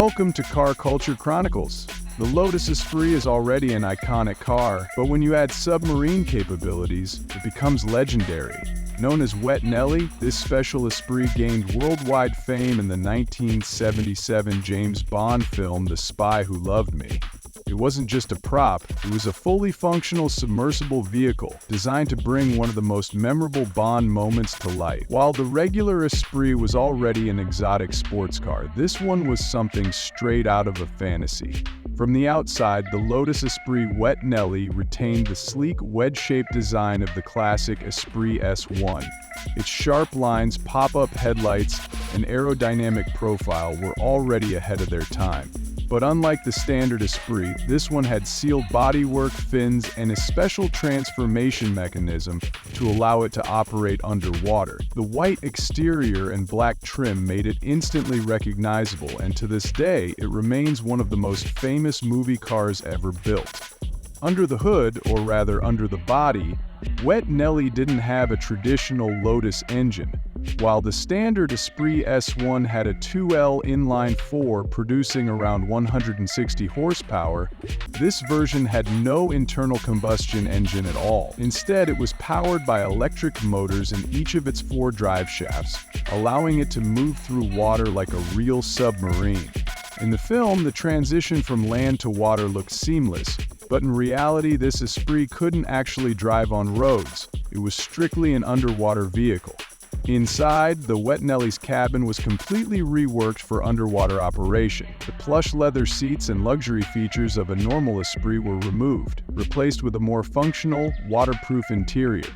Welcome to Car Culture Chronicles. The Lotus Esprit is already an iconic car, but when you add submarine capabilities, it becomes legendary. Known as Wet Nellie, this special Esprit gained worldwide fame in the 1977 James Bond film The Spy Who Loved Me. It wasn't just a prop, it was a fully functional submersible vehicle designed to bring one of the most memorable Bond moments to life. While the regular Esprit was already an exotic sports car, this one was something straight out of a fantasy. From the outside, the Lotus Esprit Wet Nellie retained the sleek, wedge-shaped design of the classic Esprit S1. Its sharp lines, pop-up headlights, and aerodynamic profile were already ahead of their time. But unlike the standard Esprit, this one had sealed bodywork, fins, and a special transformation mechanism to allow it to operate underwater. The white exterior and black trim made it instantly recognizable, and to this day, it remains one of the most famous movie cars ever built. Under the hood, or rather under the body, Wet Nellie didn't have a traditional Lotus engine. While the standard Esprit S1 had a 2L inline-4 producing around 160 horsepower, this version had no internal combustion engine at all. Instead, it was powered by electric motors in each of its 4 drive shafts, allowing it to move through water like a real submarine. In the film, the transition from land to water looked seamless, but in reality, this Esprit couldn't actually drive on roads. It was strictly an underwater vehicle. Inside, the Wet Nellie's cabin was completely reworked for underwater operation. The plush leather seats and luxury features of a normal Esprit were removed, replaced with a more functional, waterproof interior.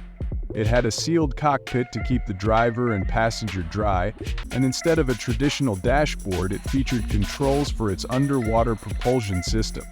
It had a sealed cockpit to keep the driver and passenger dry, and instead of a traditional dashboard, it featured controls for its underwater propulsion system.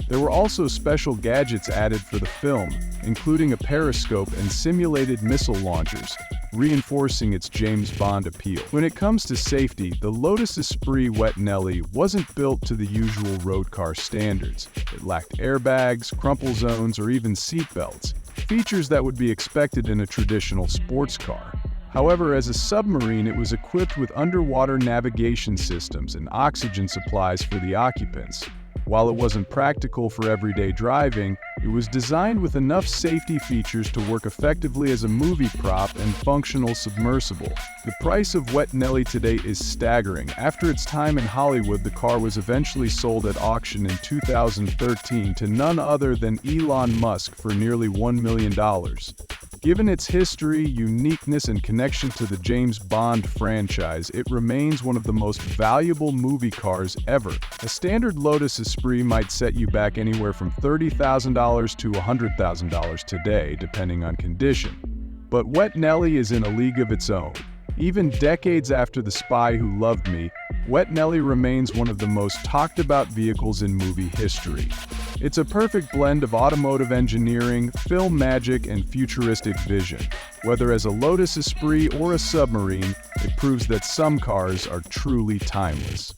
There were also special gadgets added for the film, including a periscope and simulated missile launchers, reinforcing its James Bond appeal. When it comes to safety, the Lotus Esprit Wet Nellie wasn't built to the usual road car standards. It lacked airbags, crumple zones, or even seat belts, features that would be expected in a traditional sports car. However, as a submarine, it was equipped with underwater navigation systems and oxygen supplies for the occupants. While it wasn't practical for everyday driving, it was designed with enough safety features to work effectively as a movie prop and functional submersible. The price of Wet Nellie today is staggering. After its time in Hollywood, the car was eventually sold at auction in 2013 to none other than Elon Musk for nearly $1 million. Given its history, uniqueness, and connection to the James Bond franchise, it remains one of the most valuable movie cars ever. A standard Lotus Esprit might set you back anywhere from $30,000 to $100,000 today, depending on condition. But Wet Nellie is in a league of its own. Even decades after The Spy Who Loved Me, Wet Nellie remains one of the most talked about vehicles in movie history. It's a perfect blend of automotive engineering, film magic, and futuristic vision. Whether as a Lotus Esprit or a submarine, it proves that some cars are truly timeless.